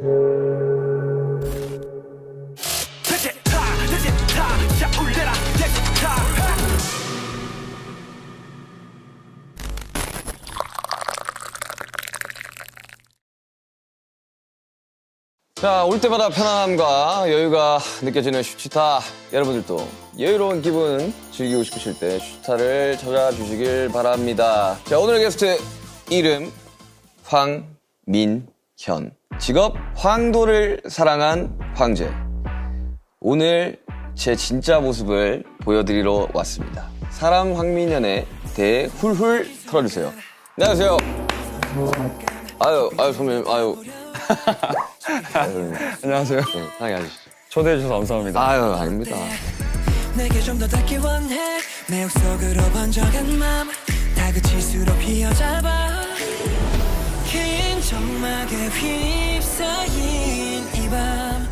자, 올 때마다 편안함과 여유가 느껴지는 슈치타. 여러분들도 여유로운 기분 즐기고 싶으실 때 슈치타를 찾아주시길 바랍니다. 자, 오늘의 게스트 이름 황민현. 직업 황도를 사랑한 황제. 오늘 제 진짜 모습을 보여드리러 왔습니다. 사람 황민현에 대해 훌훌 털어주세요. 안녕하세요. 아유 선배님, 아유. 안녕하세요. 네, 편하게 하시죠. 초대해 주셔서 감사합니다. 아유, 아닙니다. 내게 좀 더 닿기 원해 내 속으로 번져간 맘 다그칠수록 휘어잡아 긴 점막에 휩싸인 이밤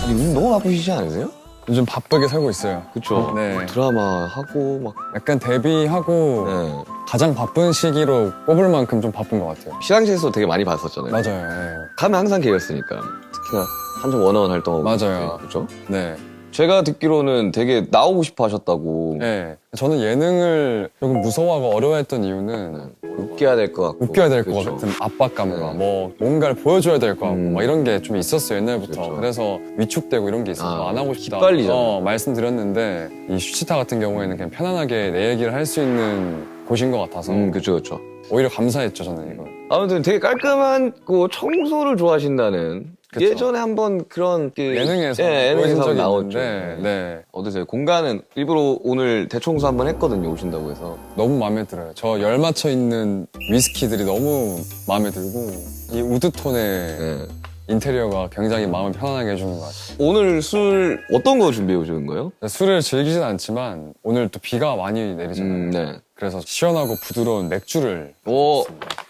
아니, 요즘 너무 바쁘시지 않으세요? 요즘 바쁘게 살고 있어요. 그쵸? 네. 드라마 하고 막. 약간 데뷔하고 네. 가장 바쁜 시기로 꼽을 만큼 좀 바쁜 것 같아요. 시상식에서 되게 많이 봤었잖아요. 맞아요. 네. 가면 항상 걔였으니까. 특히나 한참 원어원 활동하고. 맞아요. 그죠? 네. 제가 듣기로는 되게 나오고 싶어 하셨다고. 네. 저는 예능을 조금 무서워하고 어려워했던 이유는 웃겨야 될 것 같고. 웃겨야 될 것 그쵸? 같은 압박감과 네. 뭐 뭔가를 보여줘야 될 것 같고 막 이런 게 좀 있었어요 옛날부터. 그렇죠. 그래서 위축되고 이런 게 있어서 아, 안 하고 싶다. 기빨리잖아요. 말씀드렸는데 이 슈치타 같은 경우에는 그냥 편안하게 내 얘기를 할 수 있는 곳인 것 같아서 그쵸. 오히려 감사했죠 저는 이거. 아무튼 되게 깔끔하고 청소를 좋아하신다는. 그쵸. 예전에 한번 그런 예능에서 예능에서 보여준 적이 나왔죠. 있는데 네. 어떠세요? 공간은 일부러 오늘 대청소 한번 했거든요. 오신다고 해서. 너무 마음에 들어요. 저 열 맞춰 있는 위스키들이 너무 마음에 들고 이 우드톤의 네. 인테리어가 굉장히 마음을 편안하게 해주는 것 같아요. 오늘 술 어떤 거 준비해 오시는 거예요? 술을 즐기진 않지만 오늘 또 비가 많이 내리잖아요. 네. 그래서 시원하고 부드러운 맥주를 오,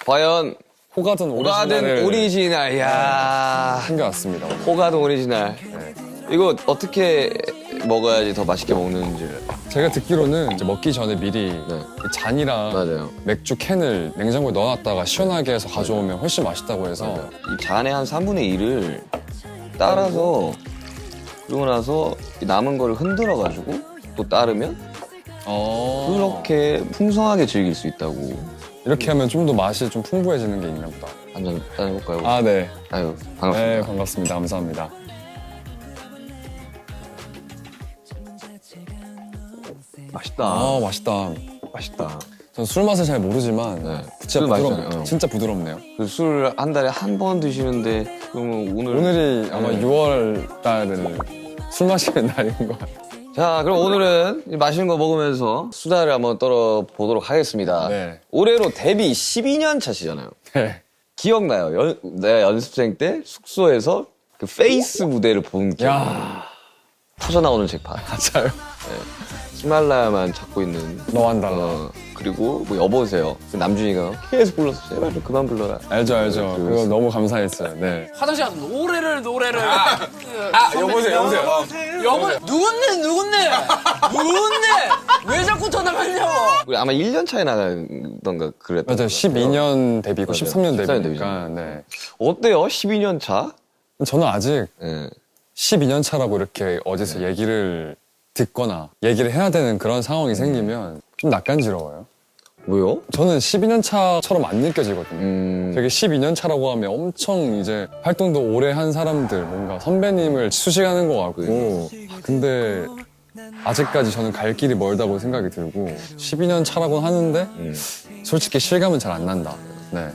과연 호가든 호가든 오리지널을 오리지널. 야, 챙겨왔습니다. 호가든 오리지널. 네. 이거 어떻게 먹어야지 더 맛있게 먹는지를. 제가 듣기로는 이제 먹기 전에 미리 네. 이 잔이랑 맞아요. 맥주 캔을 냉장고에 넣어놨다가 시원하게 해서 가져오면 훨씬 맛있다고 해서 이 잔의 한 3분의 1을 따라서 그러고 나서 이 남은 거를 흔들어가지고 또 따르면 그렇게 풍성하게 즐길 수 있다고. 이렇게 하면 좀 더 맛이 좀 풍부해지는 게 있나 보다. 한잔 따내볼까요? 아, 네. 아유, 반갑습니다. 네, 반갑습니다. 감사합니다. 맛있다. 아, 맛있다. 맛있다. 전 술 맛을 잘 모르지만 네. 진짜 술 부드럽네요. 맛있어요. 진짜 부드럽네요. 술 한 달에 한 번 드시는데 그러면 오늘 오늘이 아마 네. 6월 달은 술 마시는 날인 것 같아요. 자, 그럼 오늘은 이 맛있는 거 먹으면서 수다를 한번 떨어보도록 하겠습니다. 네. 올해로 데뷔 12년 차시잖아요. 네. 기억나요? 내가 연습생 때 숙소에서 그 페이스 무대를 본 기억. 야, 터져나오는 잭팟. 맞아요. 히말라야만 찾고 있는. 너만 달라. 그리고 뭐 여보세요. 그 남준이가 계속 불러서 제발 좀 그만 불러라. 알죠, 알죠. 그거 너무 감사했어요. 네. 화장실 가서 노래를 여보세요. 여보 누군데 왜 자꾸 전화하냐고. 우리 아마 1년 차이 나던가 그랬던 맞아요. 것 같아요. 12년 데뷔고 맞아요. 13년 13년 데뷔니까. 네. 어때요? 12년 차? 저는 아직 예. 12년 차라고 이렇게 어디서 얘기를 듣거나 얘기를 해야 되는 그런 상황이 생기면 좀 낯간지러워요. 뭐요? 저는 12년 차처럼 안 느껴지거든요. 되게 12년 차라고 하면 엄청 이제 활동도 오래 한 사람들, 뭔가 선배님을 수식하는 것 같고. 근데 아직까지 저는 갈 길이 멀다고 생각이 들고 12년 차라고 하는데 솔직히 실감은 잘 안 난다. 네.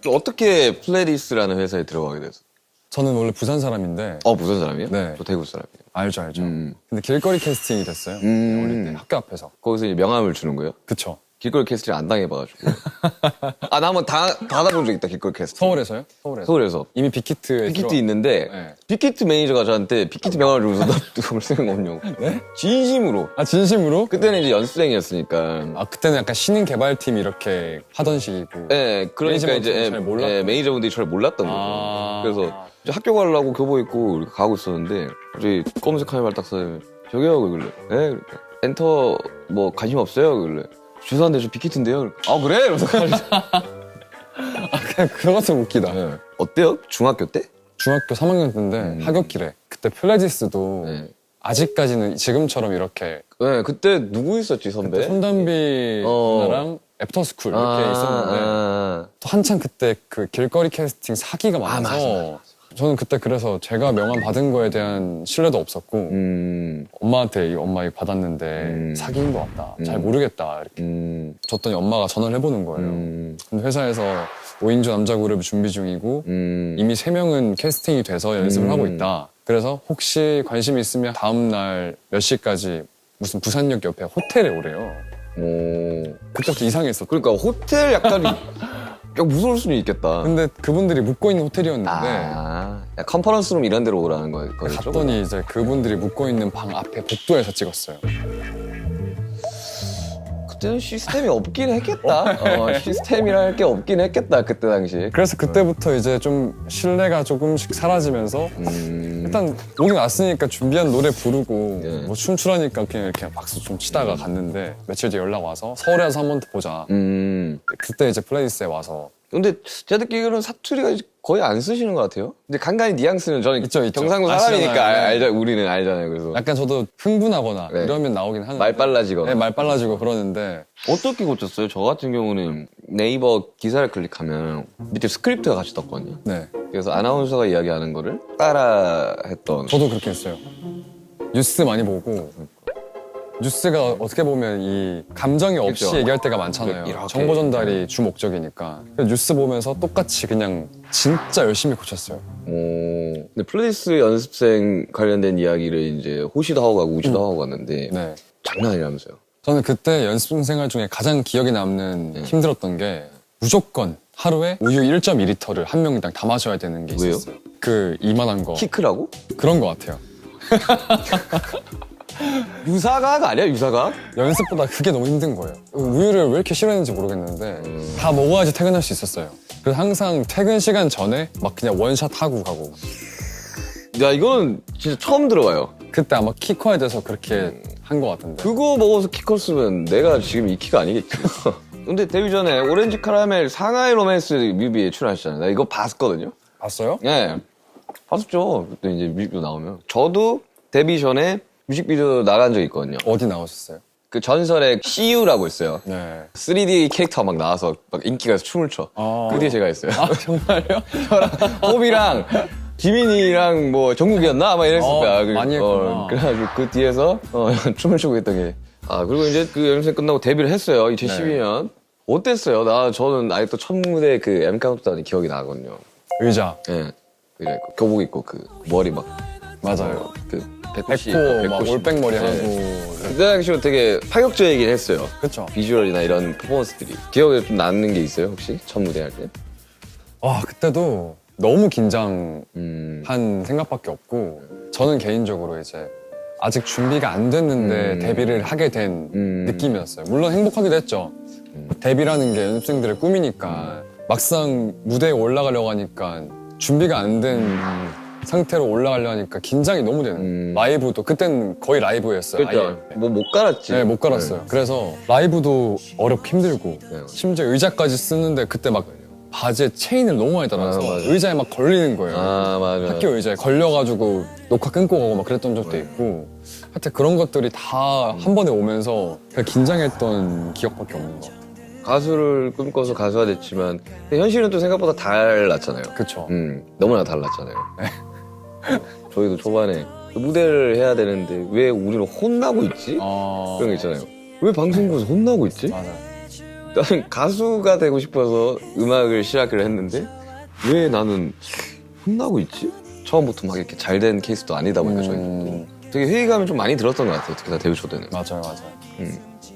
어떻게 플레디스라는 회사에 들어가게 됐어? 저는 원래 부산 사람인데 무슨 사람이요? 네. 저 대구 사람이에요. 알죠. 근데 길거리 캐스팅이 됐어요. 어릴 때 학교 앞에서. 거기서 이제 명함을 주는 거예요? 그쵸. 길거리 캐스팅을 안 당해봐가지고. 나 한번 받아본 적 있다, 길거리 캐스팅. 서울에서요? 서울에서. 이미 빅히트에 빅히트 있는데, 네. 빅히트 매니저가 저한테 빅히트 명함을 주면서 너 누구 볼 생각 없냐고. 네? 진심으로. 아, 진심으로? 그때는 이제 연습생이었으니까. 아, 그때는 약간 신인 개발팀 이렇게 하던 시기고. 예, 그러니까 매니저분들이 이제 잘 몰랐던 매니저분들이 저를 몰랐던 거죠. 아. 그래서 이제 학교 가려고 교복 입고 이렇게 가고 있었는데 갑자기 검은색 카메라를 딱 써요. 저기요, 그길래. 네, 엔터 뭐 관심 없어요, 그길래. 죄송한데 저 빅히트인데요. 아 그래? 이러면서 가지고. 그냥 그런 것도 웃기다. 네. 어때요? 중학교 때? 중학교 3학년 때인데 하굣길에 그때 플레디스도 네. 아직까지는 지금처럼 이렇게 네, 그때 누구 있었지, 선배? 손담비 누나랑 애프터스쿨 이렇게 있었는데 또 한창 그때 그 길거리 캐스팅 사기가 많아서 저는 그때 그래서 제가 명함 받은 거에 대한 신뢰도 없었고 엄마한테 엄마 이거 받았는데 사기인 것 같다. 잘 모르겠다. 이렇게 줬더니 엄마가 전화를 해보는 거예요. 근데 회사에서 5인조 남자 그룹 준비 중이고 이미 3명은 캐스팅이 돼서 연습을 하고 있다. 그래서 혹시 관심 있으면 다음 날 몇 시까지 무슨 부산역 옆에 호텔에 오래요. 오. 그때부터 이상했어. 그러니까 호텔 약간 무서울 수는 있겠다. 근데 그분들이 묵고 있는 호텔이었는데 야, 컨퍼런스룸 이런 데로 오라는 거겠죠? 갔더니 이제 그분들이 묵고 있는 방 앞에 복도에서 찍었어요. 그때는 시스템이 없긴 했겠다. 시스템이랄 게 없긴 했겠다, 그때 당시. 그래서 그때부터 이제 좀 신뢰가 조금씩 사라지면서 일단 오긴 왔으니까 준비한 노래 부르고 예. 뭐 춤추라니까 그냥 이렇게 박수 좀 치다가 갔는데 며칠 뒤에 연락 와서 서울에 와서 한 번 더 보자. 그때 이제 플레이스에 와서 근데 제가 듣기로는 사투리가 거의 안 쓰시는 것 같아요. 근데 간간히 뉘앙스는 저는 있죠. 경상도 아시잖아요. 사람이니까 네. 우리는 알잖아요. 그래서 약간 저도 흥분하거나 네. 이러면 나오긴 하는데 말 빨라지거나. 네, 말 빨라지고 그러는데 어떻게 고쳤어요? 저 같은 경우는 네이버 기사를 클릭하면 밑에 스크립트가 같이 떴거든요. 네. 그래서 아나운서가 이야기하는 거를 따라 했던. 저도 그렇게 했어요. 뉴스 많이 보고 뉴스가 어떻게 보면 이 감정이 없이 그쵸. 얘기할 때가 많잖아요. 이렇게. 정보 전달이 주 목적이니까. 그래서 뉴스 보면서 똑같이 그냥 진짜 열심히 고쳤어요. 근데 플레이스 연습생 관련된 이야기를 이제 호시도 하고 가고 우시도 하고 갔는데 네. 장난 아니라면서요. 저는 그때 연습 생활 중에 가장 기억에 남는 힘들었던 게 무조건 하루에 우유 1.2리터를 한 명당 다 마셔야 되는 게 왜요? 있었어요. 그 이만한 거. 키크라고? 그런 거 같아요. 유사과학 아니야, 유사과학? 연습보다 그게 너무 힘든 거예요. 우유를 왜 이렇게 싫어했는지 모르겠는데 다 먹어야지 퇴근할 수 있었어요. 그래서 항상 퇴근 시간 전에 막 그냥 원샷 하고 가고. 야, 이건 진짜 처음 들어봐요. 그때 아마 키 커야 돼서 그렇게 한 것 같은데. 그거 먹어서 키 컸으면 내가 지금 이 키가 아니겠지. 근데 데뷔 전에 오렌지 카라멜 상하이 로맨스 뮤비에 출연하셨잖아요. 나 이거 봤거든요. 봤어요? 예. 봤었죠. 그때 이제 뮤직비디오 나오면. 저도 데뷔 전에 뮤직비디오 나간 적 있거든요. 어디 나오셨어요? 그 전설의 CU라고 있어요. 네. 3D 캐릭터 막 나와서 막 인기가 춤을 춰. 아. 그 뒤에 제가 있어요. 아, 정말요? 호비랑 지민이랑 뭐 정국이었나? 아마 이랬을 거야. 많이 했구나. 그래가지고 그 뒤에서 춤을 추고 있던 게. 아, 그리고 이제 그 연습생 끝나고 데뷔를 했어요. 2012년. 어땠어요? 저는 아직도 첫 무대 그 M 카운트다운이 기억이 나거든요. 의자. 예. 그래, 교복 입고 그 머리 막. 맞아요. 그 백호씨. 백호 막 올백머리 하고. 그때 당시로 되게 파격적이긴 했어요. 그쵸. 비주얼이나 이런 퍼포먼스들이. 기억에 좀 남는 게 있어요, 혹시? 첫 무대 할 때? 와, 그때도 너무 긴장한 생각밖에 없고 저는 개인적으로 이제 아직 준비가 안 됐는데 데뷔를 하게 된 느낌이었어요. 물론 행복하기도 했죠. 데뷔라는 게 연습생들의 꿈이니까 막상 무대에 올라가려고 하니까 준비가 안 된 상태로 올라가려 하니까 긴장이 너무 되는 라이브도 그때는 거의 라이브였어요. 그렇죠. 뭐 못 갈았지. 네, 못 갈았어요. 그래서 라이브도 어렵고 힘들고 네. 심지어 의자까지 쓰는데 그때 막 바지에 체인을 너무 많이 달아서 맞아. 의자에 막 걸리는 거예요. 아, 맞아. 학교 의자에 걸려가지고 녹화 끊고 가고 막 그랬던 적도 있고 하여튼 그런 것들이 다 한 번에 오면서 그냥 긴장했던 기억밖에 없는 것 같아요. 가수를 꿈꿔서 가수가 됐지만 현실은 또 생각보다 달랐잖아요. 그쵸. 너무나 달랐잖아요. 저희도 초반에 무대를 해야 되는데 왜 우리는 혼나고 있지? 그런 거 있잖아요. 왜 방송국에서 혼나고 있지? 맞아요. 나는 가수가 되고 싶어서 음악을 시작을 했는데 왜 나는 혼나고 있지? 처음부터 막 이렇게 잘 된 케이스도 아니다 보니까 저희도 되게 회의감이 좀 많이 들었던 것 같아요. 특히 다 데뷔 초 때는. 맞아요.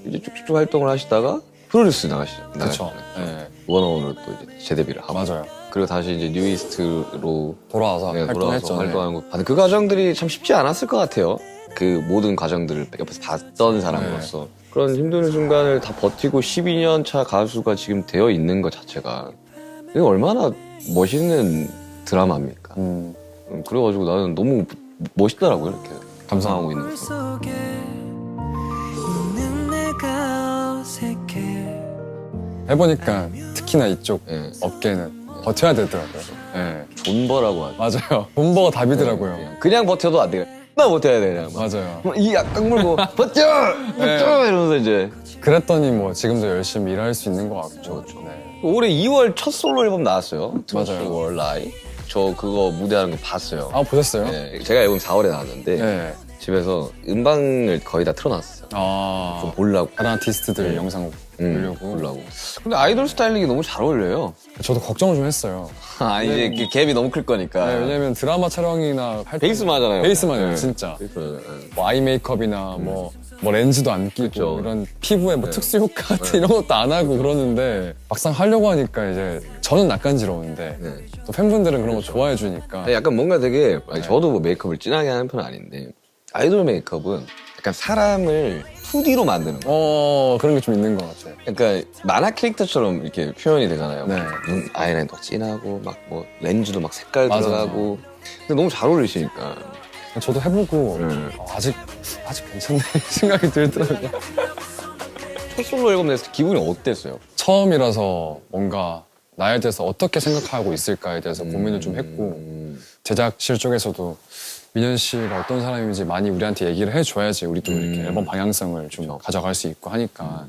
이제 쭉쭉쭉 활동을 하시다가 프로듀스 그쵸. 나가시죠. 네. 원어원으로 또 이제 재데뷔를 하고. 맞아요. 그리고 다시 이제 뉴이스트로 돌아와서 활동했죠. 활동하는 거. 아, 그 과정들이 참 쉽지 않았을 것 같아요. 그 모든 과정들을 옆에서 봤던 사람으로서. 그런 힘든 순간을 다 버티고 12년 차 가수가 지금 되어 있는 것 자체가 이게 얼마나 멋있는 드라마입니까? 그래가지고 나는 너무 멋있더라고요, 이렇게. 감상하고 있는 거. 속에 있는 내가 어색해 해보니까 특히나 이쪽 예. 어깨는 버텨야 되더라고요. 네. 존버라고 하죠. 맞아요. 본버가 답이더라고요. 그냥 버텨도 안 돼요. 나 버텨야 돼, 그냥. 맞아요. 이 약간 물고, 버텨! 이러면서 이제. 그랬더니 뭐 지금도 열심히 일할 수 있는 것 같고. 네. 올해 2월 첫 솔로 앨범 나왔어요. 맞아요. War Lie. 저 그거 무대하는 거 봤어요. 아, 보셨어요? 네, 제가 앨범 4월에 나왔는데 네. 집에서 음방을 거의 다 틀어놨어요. 아, 좀 보려고. 다른 아티스트들 영상 보려고. 보려고. 근데 아이돌 스타일링이 너무 잘 어울려요. 저도 걱정을 좀 했어요. 아, 이제 그 갭이 너무 클 거니까. 네, 왜냐면 드라마 촬영이나 할 때 베이스만 하잖아요. 베이스만 해요, 네. 진짜. 베이스만 하잖아요. 뭐 아이 메이크업이나 뭐 렌즈도 안 끼고 그쵸. 이런 피부에 뭐 특수 효과 같은 이런 것도 안 하고 그러는데 막상 하려고 하니까 이제 저는 낯간지러운데 네. 또 팬분들은 그런 거 좋아해 주니까 아니, 약간 뭔가 되게, 아니, 저도 뭐 메이크업을 진하게 하는 편은 아닌데, 아이돌 메이크업은 약간 사람을 2D로 만드는 거. 그런 게 좀 있는 것 같아요. 그러니까 만화 캐릭터처럼 이렇게 표현이 되잖아요. 네. 눈 아이라인도 진하고 막 뭐 렌즈도 막 색깔 맞아. 들어가고. 근데 너무 잘 어울리시니까. 저도 해보고 아직 괜찮네 생각이 들더라고요. 첫 솔로 앨범 냈을 때 기분이 어땠어요? 처음이라서 뭔가 나에 대해서 어떻게 생각하고 있을까에 대해서 고민을 좀 했고 제작실 쪽에서도 민현 씨가 어떤 사람인지 많이 우리한테 얘기를 해줘야지 우리도 이렇게 앨범 방향성을 좀 가져갈 수 있고 하니까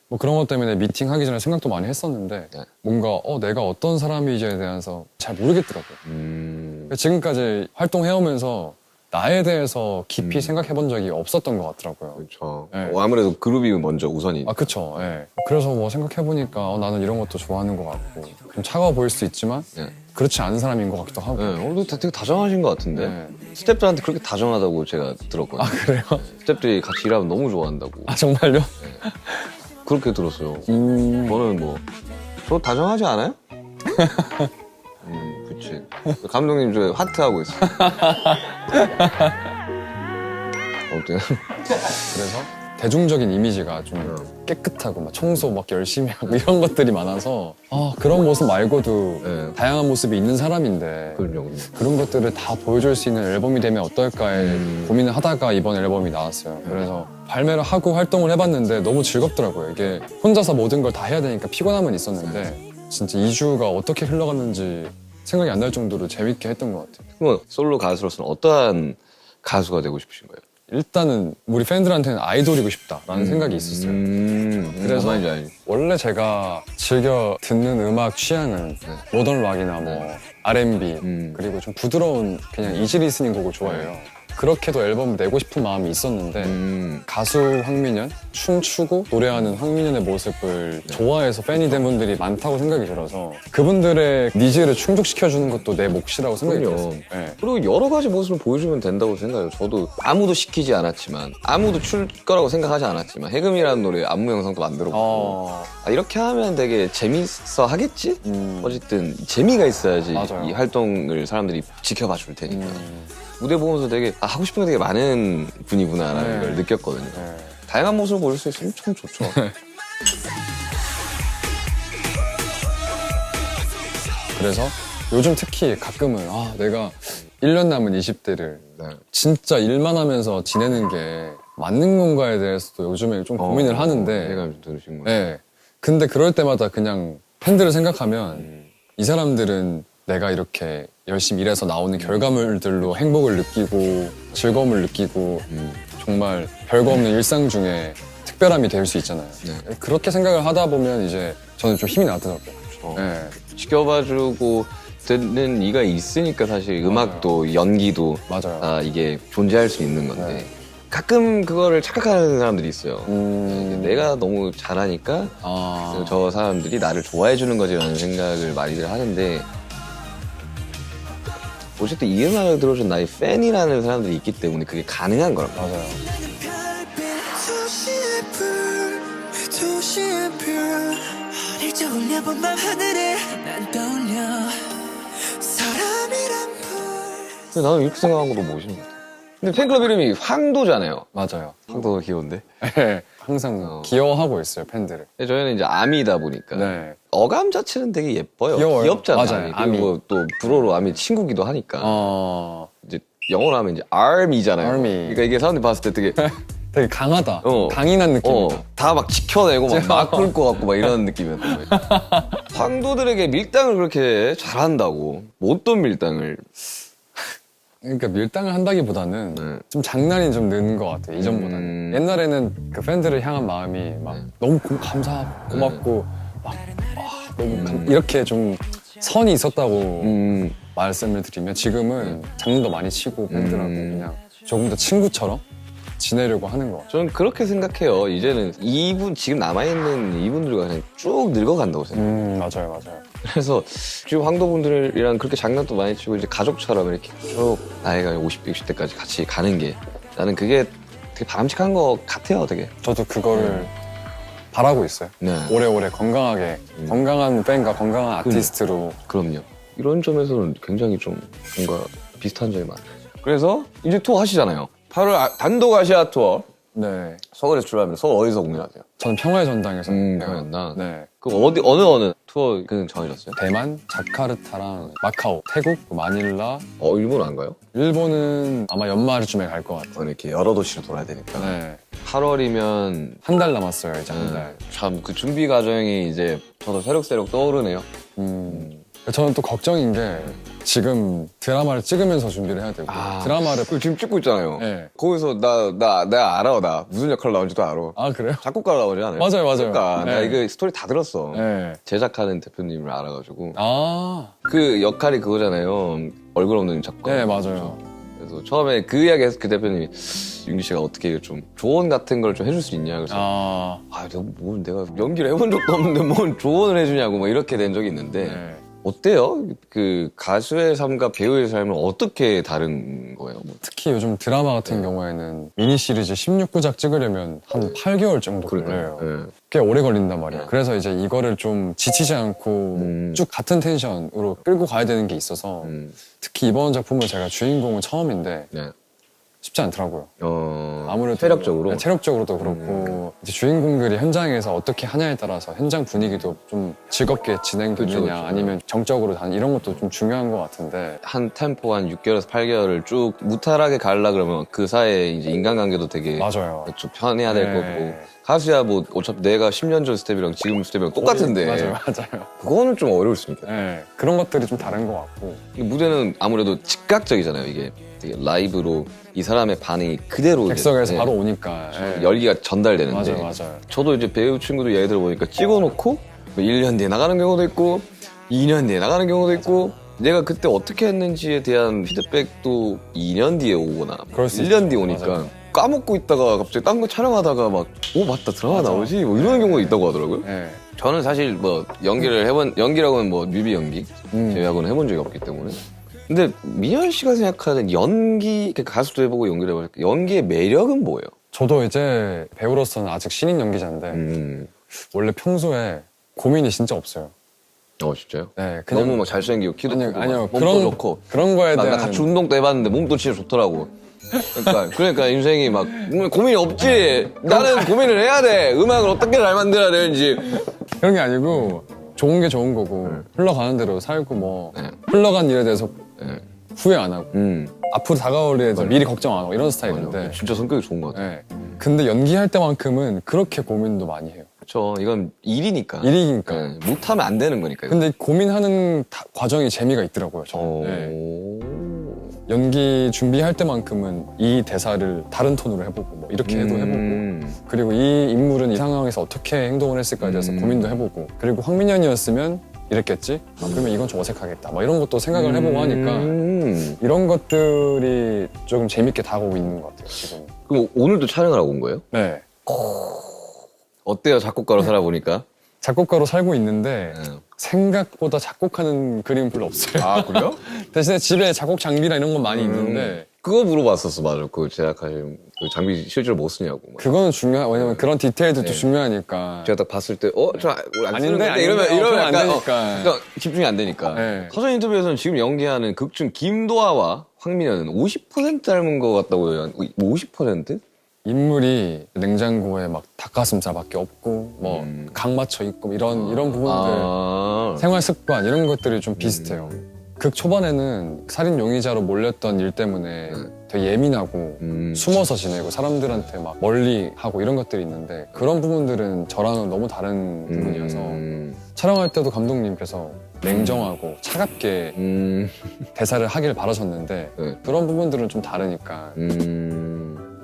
뭐 그런 것 때문에 미팅하기 전에 생각도 많이 했었는데 네. 뭔가 내가 어떤 사람인지에 대해서 잘 모르겠더라고요. 지금까지 활동해오면서 나에 대해서 깊이 생각해본 적이 없었던 것 같더라고요. 그렇죠. 네. 아무래도 그룹이 먼저 우선이. 아, 그쵸. 예. 그래서 뭐 생각해보니까 나는 이런 것도 좋아하는 것 같고 좀 차가워 보일 수 있지만 네. 그렇지 않은 사람인 것 같기도 하고. 네, 오늘도 되게 다정하신 것 같은데. 네. 스태프들한테 그렇게 다정하다고 제가 들었거든요. 아, 그래요? 스태프들이 같이 일하면 너무 좋아한다고. 아, 정말요? 그렇게 들었어요. 저는 뭐, 저 다정하지 않아요? 그치. 감독님 저 하트하고 있어요. 어때요? 그래서 대중적인 이미지가 좀 깨끗하고 막 청소 막 열심히 하고 이런 것들이 많아서 그런 모습 말고도 네. 다양한 모습이 있는 사람인데 그럼요. 그런 것들을 다 보여줄 수 있는 앨범이 되면 어떨까에 고민을 하다가 이번 앨범이 나왔어요. 그래서 발매를 하고 활동을 해봤는데 너무 즐겁더라고요. 이게 혼자서 모든 걸 다 해야 되니까 피곤함은 있었는데 진짜 2주가 어떻게 흘러갔는지 생각이 안 날 정도로 재밌게 했던 것 같아요. 그럼 솔로 가수로서는 어떠한 가수가 되고 싶으신 거예요? 일단은 우리 팬들한테는 아이돌이고 싶다라는 생각이 있었어요. 그래서 말인지 알지. 원래 제가 즐겨 듣는 음악 취향은 모던 락이나 뭐 R&B 그리고 좀 부드러운 그냥 이지 리스닝 곡을 좋아해요. 그렇게도 앨범을 내고 싶은 마음이 있었는데 가수 황민현, 춤추고 노래하는 황민현의 모습을 좋아해서 팬이 된 분들이 많다고 생각이 들어서 그분들의 니즈를 충족시켜주는 것도 내 몫이라고 생각이 그럼요. 들었어요. 네. 그리고 여러 가지 모습을 보여주면 된다고 생각해요. 저도 아무도 시키지 않았지만, 아무도 출 거라고 생각하지 않았지만, 해금이라는 노래 안무 영상도 만들어보고, 이렇게 하면 되게 재밌어 하겠지? 어쨌든 재미가 있어야지 맞아요. 이 활동을 사람들이 지켜봐 줄 테니까. 무대 보면서 되게 하고 싶은 게 되게 많은 분이구나라는 네. 걸 느꼈거든요. 네. 다양한 모습을 보여줄 수 있으면 참 좋죠. 그래서 요즘 특히 가끔은 내가 1년 남은 20대를 네. 진짜 일만 하면서 지내는 게 맞는 건가에 대해서도 요즘에 좀 고민을 하는데 내가 좀 들으신 거예요. 네. 근데 그럴 때마다 그냥 팬들을 생각하면 이 사람들은 내가 이렇게 열심히 일해서 나오는 결과물들로 행복을 느끼고 즐거움을 느끼고 정말 별거 없는 일상 중에 특별함이 될 수 있잖아요. 그렇게 생각을 하다 보면 이제 저는 좀 힘이 나더라고요. 네. 지켜봐주고 듣는 이가 있으니까 사실 음악도 연기도 맞아요. 다 이게 존재할 수 있는 건데 가끔 그거를 착각하는 사람들이 있어요. 내가 너무 잘하니까 저 사람들이 나를 좋아해 주는 거지라는 생각을 많이들 하는데 어쨌든 이 음악을 들어준 나의 팬이라는 사람들이 있기 때문에 그게 가능한 거란 말이에요. 맞아요. 도시의 별 일적 올려본 밤 하늘에 난 떠올려 사람이란 불 근데 나는 이렇게 생각한 것도 멋있는 것 같아. 근데 팬클럽 이름이 황도잖아요. 맞아요. 황도가 귀여운데? 네. 항상 귀여워하고 있어요, 팬들을. 근데 저희는 이제 아미다 보니까 네. 어감 자체는 되게 예뻐요. 귀여워요. 귀엽잖아. 맞아요, 아미. 그리고 또 불어로 아미 친구기도 하니까. 이제 영어로 하면 이제 army잖아요. Army. 그러니까 이게 사람들이 봤을 때 되게 되게 강하다. 어. 강인한 느낌이다. 다 막 지켜내고 막 끌 것 같고 막 이런 느낌이었던 거예요. 황도들에게 밀당을 그렇게 잘한다고. 뭐 어떤 밀당을? 그러니까 밀당을 한다기보다는 네. 좀 장난이 좀 느는 것 같아요. 이전보다는. 옛날에는 그 팬들을 향한 마음이 막 너무 감사하고 고맙고 막 너무 이렇게 좀 선이 있었다고 말씀을 드리면 지금은 장난도 많이 치고 팬들하고 그냥 조금 더 친구처럼 지내려고 하는 것 같아요. 저는 그렇게 생각해요. 이제는 지금 남아있는 이분들과 그냥 쭉 늙어간다고 생각해요. 맞아요. 그래서 지금 황도분들이랑 그렇게 장난도 많이 치고 이제 가족처럼 이렇게 쭉 나이가 50, 60대까지 같이 가는 게 나는 그게 되게 바람직한 것 같아요, 되게. 저도 그거를 바라고 있어요. 네. 오래오래 건강하게 건강한 팬과 건강한 아티스트로. 그럼요. 이런 점에서는 굉장히 좀 뭔가 비슷한 점이 많아요. 그래서 이제 투어 하시잖아요. 8월 단독 아시아 투어. 네. 서울에서 출발합니다. 서울 어디서 공연하세요? 저는 평화의 전당에서. 평화였나? 네. 그럼 어느 투어 정해졌어요? 대만, 자카르타랑 마카오, 태국, 마닐라. 일본 안 가요? 일본은 아마 연말쯤에 갈 것 같아요. 이렇게 여러 도시를 돌아야 되니까. 네. 8월이면 한 달 남았어요, 이제 한 달. 참 그 준비 과정이 이제 저도 새록새록 떠오르네요. 저는 또 걱정인 게 지금 드라마를 찍으면서 준비를 해야 되고 드라마를 지금 찍고 있잖아요. 네. 거기서 내가 알아. 나 무슨 역할 나오는지도 알아. 아 그래요? 작곡가로 나오지 않아요? 맞아요. 그러니까 네. 나 이거 스토리 다 들었어. 네. 제작하는 대표님을 알아가지고 아, 그 역할이 그거잖아요. 얼굴 없는 작가. 네 맞아요. 그래서 처음에 그 이야기에서 그 대표님이 윤기 씨가 어떻게 좀 조언 같은 걸 좀 해줄 수 있냐. 그래서 내가 연기를 해본 적도 없는데 뭔 조언을 해주냐고 뭐 이렇게 된 적이 있는데 네. 어때요? 그 가수의 삶과 배우의 삶은 어떻게 다른 거예요? 뭐. 특히 요즘 드라마 같은 경우에는 미니 시리즈 16부작 찍으려면 한 8개월 정도 걸려요. 네. 꽤 오래 걸린단 말이에요. 그래서 이제 이거를 좀 지치지 않고 쭉 같은 텐션으로 끌고 가야 되는 게 있어서 특히 이번 작품은 제가 주인공은 처음인데 네. 쉽지 않더라고요. 아무래도 체력적으로? 네, 체력적으로도 그렇고 이제 주인공들이 현장에서 어떻게 하냐에 따라서 현장 분위기도 좀 즐겁게 진행되느냐 그쵸. 아니면 정적으로 다는 이런 것도 좀 중요한 것 같은데 한 템포 한 6개월에서 8개월을 쭉 무탈하게 가려 그러면 그 사이에 이제 인간관계도 되게 맞아요. 좀 편해야 될 네. 거고 가수야 뭐 어차피 내가 10년 전 스텝이랑 지금 스텝이랑 똑같은데 맞아요. 그거는 좀 어려울 수 있겠다. 네, 그런 것들이 좀 다른 것 같고 이 무대는 아무래도 즉각적이잖아요. 이게 되게 라이브로 이 사람의 반응이 그대로 객석에서 이제, 바로 오니까 네. 열기가 전달되는데 맞아요. 저도 이제 배우 친구들 예를 들어보니까 찍어놓고 뭐 1년 뒤에 나가는 경우도 있고 2년 뒤에 나가는 경우도 있고 내가 그때 어떻게 했는지에 대한 피드백도 2년 뒤에 오거나 그럴 수 1년 있죠. 뒤에 오니까 맞아요. 까먹고 있다가 갑자기 딴 거 촬영하다가 막 맞다 드라마 나오지 뭐 이런 경우도 있다고 하더라고요. 네. 저는 사실 뭐 연기라고는 뭐 뮤비 연기 제외하고는 해본 적이 없기 때문에 근데 민현 씨가 생각하는 연기 가수도 해보고 연기를 해보니까 연기의 매력은 뭐예요? 저도 이제 배우로서는 아직 신인 연기자인데 원래 평소에 고민이 진짜 없어요. 진짜요? 네, 그냥 너무 막 잘생기고 키도 크고 아니요 몸도 좋고 그런 거에 나 대한 같이 운동도 해봤는데 몸도 진짜 좋더라고. 그러니까 인생이 막 고민이 없지. 나는 고민을 해야 돼. 음악을 어떻게 잘 만들어야 되는지. 그런 게 아니고 좋은 게 좋은 거고 흘러가는 대로 살고 뭐 네. 흘러간 일에 대해서 네. 후회 안 하고 앞으로 다가올 일에 대해서 미리 걱정 안 하고 이런 맞아. 스타일인데 진짜 성격이 좋은 것 같아요. 네. 근데 연기할 때만큼은 그렇게 고민도 많이 해요. 그렇죠. 이건 일이니까. 일이니까. 네. 못하면 안 되는 거니까. 근데 고민하는 과정이 재미가 있더라고요. 저는. 네. 연기 준비할 때만큼은 이 대사를 다른 톤으로 해보고 뭐 이렇게 해도 해보고 그리고 이 인물은 이 상황에서 어떻게 행동을 했을까에 대해서 고민도 해보고 그리고 황민현이었으면 이랬겠지? 그러면 이건 좀 어색하겠다. 뭐 이런 것도 생각을 해보고 하니까 이런 것들이 조금 재밌게 다가오고 있는 것 같아요, 지금. 그럼 오늘도 촬영을 하고 온 거예요? 네. 어때요? 작곡가로 살아보니까? 작곡가로 살고 있는데 네. 생각보다 작곡하는 그림은 별로 없어요. 아, 그래요? 대신에 집에 작곡 장비나 이런 건 많이 있는데 그거 물어봤었어, 맞아. 그 제작하신 그 장비 실제로 못 쓰냐고. 막. 그거는 왜냐면 그런 디테일들도 중요하니까. 제가 딱 봤을 때, 저 안 쓰는 아닌데, 건데 이러면 그러면 약간 안 되니까. 그러니까 집중이 안 되니까. 네. 사전 인터뷰에서는 지금 연기하는 극중 김도아와 황민현은 50% 닮은 것 같다고 해요. 50%? 인물이 냉장고에 막 닭가슴살밖에 없고 뭐 각 맞춰 있고 이런 부분들 생활 습관 이런 것들이 좀 비슷해요. 극 초반에는 살인 용의자로 몰렸던 일 때문에 되게 예민하고 숨어서 지내고 사람들한테 막 멀리 하고 이런 것들이 있는데 그런 부분들은 저랑은 너무 다른 부분이어서 촬영할 때도 감독님께서 냉정하고 차갑게 대사를 하길 바라셨는데 네. 그런 부분들은 좀 다르니까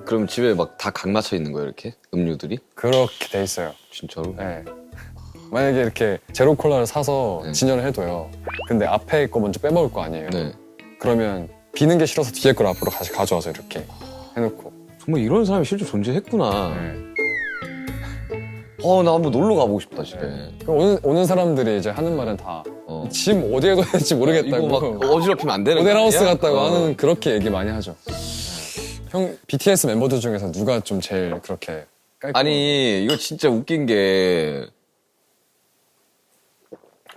그럼 집에 막 다 각 맞춰 있는 거예요, 이렇게? 음료들이? 그렇게 돼 있어요. 진짜로? 네. 만약에 이렇게 제로 콜라를 사서 네. 진열을 해둬요. 근데 앞에 거 먼저 빼먹을 거 아니에요. 네. 그러면 비는 게 싫어서 뒤에 걸 앞으로 다시 가져와서 이렇게 해놓고. 정말 이런 사람이 실제 존재했구나. 네. 나 한번 놀러 가보고 싶다, 집에. 오는 사람들이 이제 하는 말은 다 어. 짐 어디에 둬야 될지 모르겠다고. 이거 막 어지럽히면 안 되는 거 모델하우스 아니야? 같다고 어. 하는 그렇게 얘기 많이 하죠. 형 BTS 멤버들 중에서 누가 좀 제일 그렇게 깔끔? 아니, 이거 진짜 웃긴 게,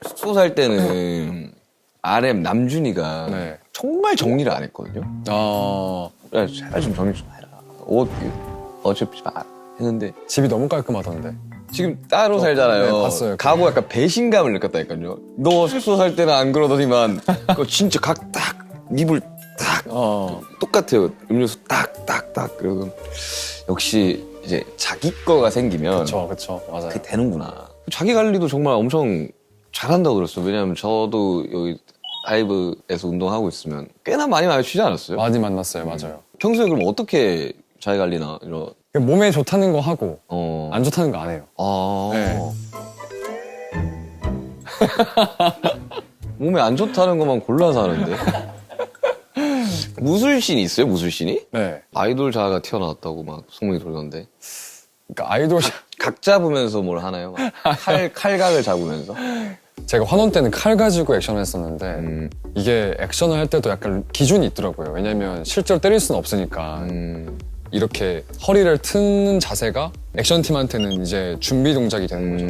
숙소 살 때는 RM 남준이가 네. 정말 정리를 안 했거든요. 야, 제발 좀 정리 좀 해라. 옷, 어차피 마. 했는데, 집이 너무 깔끔하던데. 지금 따로 살잖아요. 네, 봤어요. 가고 약간 배신감을 느꼈다니까요. 너 숙소 살 때는 안 그러더니만, 그거 진짜 각 딱, 입을 딱, 똑같아요. 음료수 딱. 그리고 역시 이제 자기 거가 생기면 그쵸, 맞아요. 그게 되는구나. 자기 관리도 정말 엄청 잘한다고 들었어요. 왜냐하면 저도 여기 아이브에서 운동하고 있으면 꽤나 많이 마주치지 않았어요? 많이 만났어요, 맞아요. 평소에 그럼 어떻게 자기 관리나 이런 몸에 좋다는 거 하고 어. 안 좋다는 거 안 해요. 네. 몸에 안 좋다는 것만 골라서 하는데. 무술신이 있어요? 무술신이? 네. 아이돌 자아가 튀어나왔다고 막 소문이 돌던데. 그러니까 아이돌 각 잡으면서 뭘 하나요? 막 칼각을 잡으면서? 제가 환원 때는 칼 가지고 액션을 했었는데 이게 액션을 할 때도 약간 기준이 있더라고요. 왜냐면 실제로 때릴 수는 없으니까 이렇게 허리를 트는 자세가 액션팀한테는 이제 준비 동작이 되는 거죠.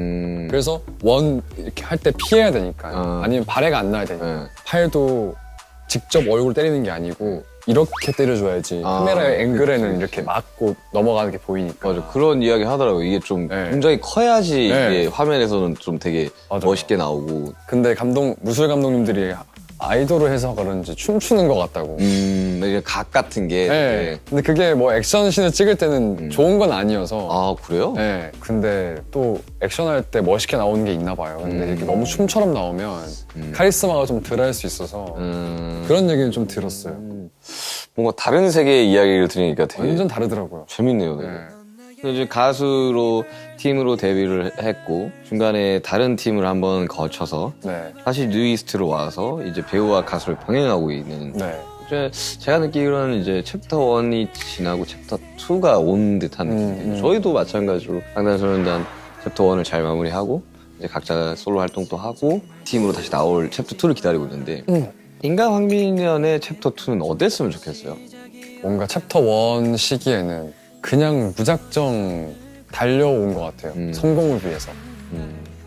그래서 원 이렇게 할 때 피해야 되니까 아니면 발해가 안 나야 되니까 네. 팔도 직접 얼굴 때리는 게 아니고 이렇게 때려줘야지 카메라의 앵글에는 이렇게 맞고 넘어가는 게 보이니까. 맞아. 그런 이야기 하더라고요. 이게 좀 네. 굉장히 커야지 네. 이게 화면에서는 좀 되게 맞아요. 멋있게 나오고. 근데 무술 감독님들이 아이돌을 해서 그런지 춤추는 것 같다고. 이게 각 같은 게. 네. 되게... 근데 그게 뭐 액션씬을 찍을 때는 좋은 건 아니어서. 아, 그래요? 네. 근데 또 액션할 때 멋있게 나오는 게 있나 봐요. 근데 이렇게 너무 춤처럼 나오면 카리스마가 좀 덜할 수 있어서 그런 얘기는 좀 들었어요. 뭔가 다른 세계의 이야기를 들으니까 되게 완전 다르더라고요. 재밌네요. 되게. 네. 이제 가수로 팀으로 데뷔를 했고 중간에 다른 팀을 한번 거쳐서 네. 다시 뉴이스트로 와서 이제 배우와 가수를 병행하고 있는. 네. 이제 제가 느끼기로는 이제 챕터 1이 지나고 챕터 2가 온 듯한 느낌이에요. 저희도 마찬가지로 방탄소년단 챕터 1을 잘 마무리하고 이제 각자 솔로 활동도 하고 팀으로 다시 나올 챕터 2를 기다리고 있는데 인간 황민연의 챕터 2는 어땠으면 좋겠어요? 뭔가 챕터 1 시기에는 그냥 무작정 달려온 것 같아요. 성공을 위해서.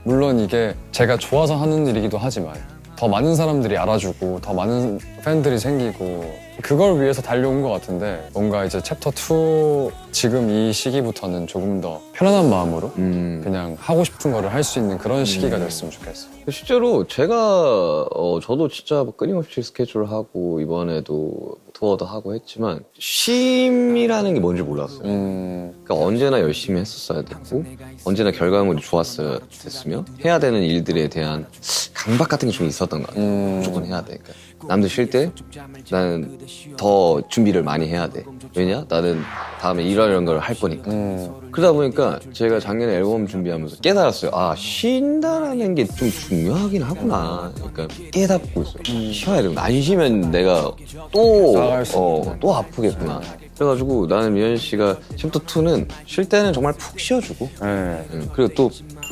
물론 이게 제가 좋아서 하는 일이기도 하지만 더 많은 사람들이 알아주고 더 많은 팬들이 생기고 그걸 위해서 달려온 것 같은데 뭔가 이제 챕터 2 지금 이 시기부터는 조금 더 편안한 마음으로 그냥 하고 싶은 거를 할 수 있는 그런 시기가 됐으면 좋겠어요. 실제로 제가 저도 진짜 끊임없이 스케줄하고 이번에도 투어도 하고 했지만 쉼이라는 게 뭔지 몰랐어요. 그러니까 언제나 열심히 했었어야 됐고 언제나 결과물이 좋았어야 됐으며 해야 되는 일들에 대한 강박 같은 게 좀 있었던 것 같아요. 무조건 해야 돼. 그러니까 남들 쉴 때 나는 더 준비를 많이 해야 돼. 왜냐? 나는 다음에 이런 걸 할 거니까. 그러다 보니까 제가 작년에 앨범 준비하면서 깨달았어요. 아, 쉰다라는 게 좀 중요하긴 하구나. 그러니까 깨닫고 있어요. 쉬어야 되구나. 안 쉬면 내가 나아갈 수 또 아프겠구나. 그래가지고 나는 미연 씨가 챕터 2는 쉴 때는 정말 푹 쉬어주고 네. 그리고 또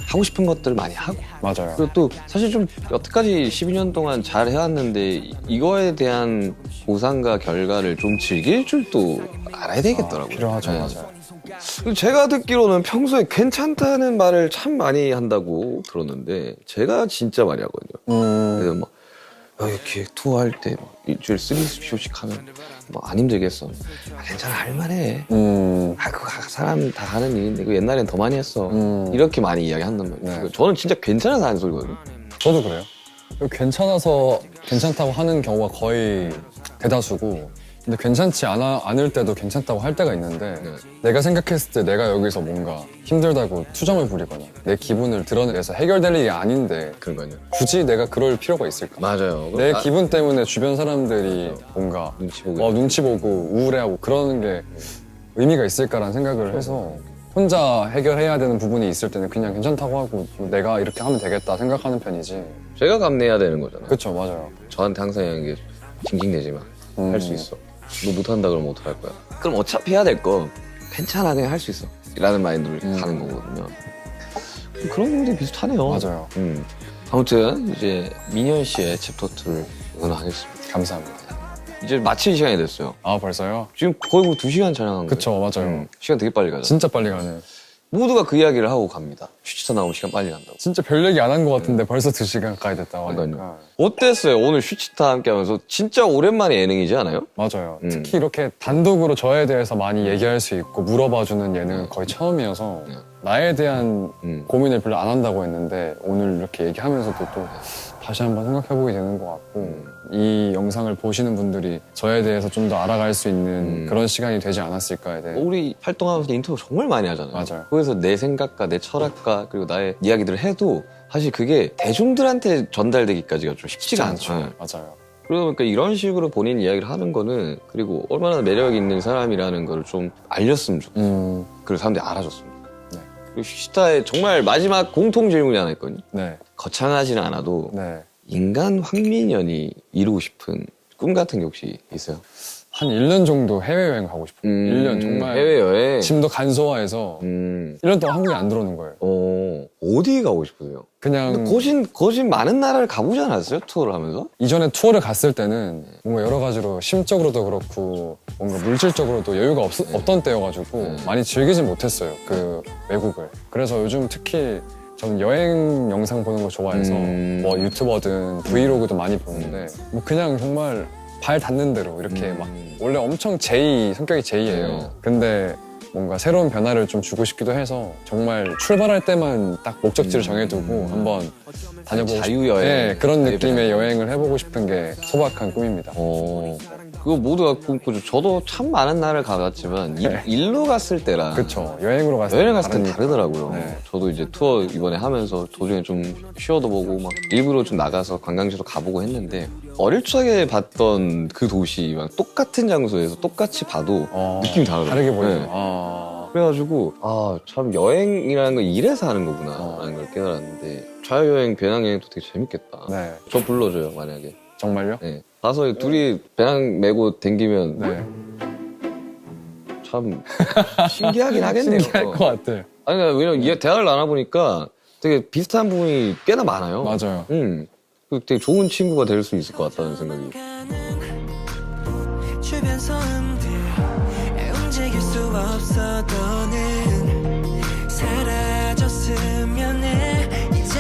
하고 싶은 것들을 많이 하고 맞아요. 그리고 또 사실 좀 여태까지 12년 동안 잘 해왔는데 이거에 대한 보상과 결과를 좀 즐길 줄도 알아야 되겠더라고요. 필요하죠. 네. 맞아요. 그리고 제가 듣기로는 평소에 괜찮다는 말을 참 많이 한다고 들었는데 제가 진짜 많이 하거든요. 그래서 막 이렇게 투어할 때 막 일주일 3쇼씩 하면 뭐 안 힘들겠어. 괜찮아, 할만해. 그거 사람 다 하는 일인데 그 옛날엔 더 많이 했어. 이렇게 많이 이야기한단 말이에요. 네. 저는 진짜 괜찮아서 하는 소리거든요. 저도 그래요. 괜찮아서 괜찮다고 하는 경우가 거의 대다수고 근데 괜찮지 않을 때도 괜찮다고 할 때가 있는데 네. 내가 생각했을 때 내가 여기서 뭔가 힘들다고 투정을 부리거나 내 기분을 드러내서 해결될 일이 아닌데 그러니까요. 굳이 내가 그럴 필요가 있을까? 맞아요. 내 기분 때문에 주변 사람들이 뭔가 눈치 보고 우울해하고 그러는 게 의미가 있을까라는 생각을 해서 혼자 해결해야 되는 부분이 있을 때는 그냥 괜찮다고 하고 내가 이렇게 하면 되겠다 생각하는 편이지. 제가 감내해야 되는 거잖아요. 그쵸, 맞아요. 저한테 항상 이런 게 징징대지 마. 할 수 있어. 너 못한다 그러면 어떡할 거야? 그럼 어차피 해야 될 거 괜찮아 그냥 할 수 있어. 라는 마인드로 가는 거거든요. 그런 부분들이 비슷하네요. 맞아요. 아무튼 이제 민현 씨의 챕터 2를 응원하겠습니다. 감사합니다. 이제 마칠 시간이 됐어요. 아, 벌써요? 지금 거의 뭐 2시간 촬영한 거예요. 그쵸, 맞아요. 시간 되게 빨리 가죠. 진짜 빨리 가네. 모두가 그 이야기를 하고 갑니다. 슈치타 나오면 시간 빨리 간다고. 진짜 별 얘기 안 한 것 같은데 벌써 2시간 가야 됐다고 하니까. 그러니까요. 어땠어요? 오늘 슈치타 함께 하면서 진짜 오랜만에 예능이지 않아요? 맞아요. 특히 이렇게 단독으로 저에 대해서 많이 얘기할 수 있고 물어봐주는 예능은 거의 처음이어서 나에 대한 고민을 별로 안 한다고 했는데 오늘 이렇게 얘기하면서도 또 다시 한번 생각해보게 되는 것 같고 이 영상을 보시는 분들이 저에 대해서 좀 더 알아갈 수 있는 그런 시간이 되지 않았을까에 대해. 우리 활동하면서 인터뷰 정말 많이 하잖아요. 맞아요. 거기서 내 생각과 내 철학과 그리고 나의 이야기들을 해도 사실 그게 대중들한테 전달되기까지가 좀 쉽지가 않죠. 네. 맞아요. 그러니까 이런 식으로 본인 이야기를 하는 거는 그리고 얼마나 매력 있는 사람이라는 걸 좀 알렸으면 좋겠어요. 그리고 사람들이 알아줬으면 좋겠어요. 네. 그리고 슈치타의 정말 마지막 공통 질문이 하나 있거든요. 네. 거창하지는 않아도 네. 인간 황민현이 이루고 싶은 꿈 같은 게 혹시 있어요? 한 1년 정도 해외여행 가고 싶어요. 1년 정말. 해외여행? 짐도 간소화해서 1년 동안 한국에 안 들어오는 거예요. 어디 가고 싶으세요? 그냥 거진 많은 나라를 가보지 않았어요? 투어를 하면서? 이전에 투어를 갔을 때는 뭔가 여러 가지로 심적으로도 그렇고 뭔가 물질적으로도 여유가 없던 때여가지고 많이 즐기진 못했어요. 그 외국을. 그래서 요즘 특히 저는 여행 영상 보는 거 좋아해서 뭐 유튜버든 브이로그도 많이 보는데 뭐 그냥 정말 발 닿는 대로 이렇게 막 원래 엄청 성격이 제이예요. 근데 뭔가 새로운 변화를 좀 주고 싶기도 해서 정말 출발할 때만 딱 목적지를 정해두고 한번 다녀보고 자유여행. 네, 그런 느낌의 여행을 해보고 싶은 게 소박한 꿈입니다. 그거 모두가 꿈꾸죠. 저도 참 많은 나라를 가봤지만 일로 갔을 때랑 그렇죠. 여행으로 갔을 여행을 갔을 때 다르더라고요. 네. 저도 이제 투어 이번에 하면서 도중에 좀 쉬어도 보고 막 일부러 좀 나가서 관광지도 가보고 했는데 어릴 적에 봤던 그 도시랑 똑같은 장소에서 똑같이 봐도 느낌이 다르더라고요. 다르게 보여요. 네. 그래가지고 참 여행이라는 건 이래서 하는 거구나 라는 걸 깨달았는데 자유여행, 배낭여행도 되게 재밌겠다. 네. 저 불러줘요 만약에. 정말요? 네. 가서 둘이 배낭 메고 댕기면 네. 참 신기하긴 하겠네요. 신기할 것 같아요. 아니, 왜냐면 대화를 나눠보니까 되게 비슷한 부분이 꽤나 많아요. 맞아요. 되게 좋은 친구가 될 수 있을 것 같다는 생각이. 주변 소음들 움직일 수 없어 너는 사라졌으면 해 이제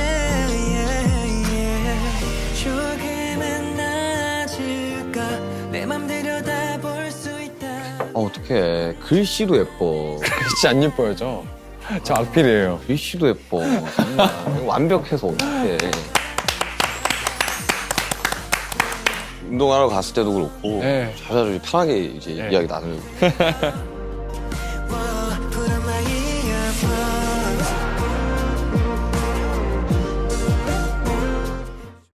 조금은 나아질까 내 맘 들여다볼 수 있다 어떡해. 글씨도 예뻐. 글씨 안 예뻐요, 저 악필이에요. 글씨도 예뻐. 정말. 완벽해서 어떡해. 운동하러 갔을 때도 그렇고 네. 자주 편하게 이제 이야기 나누고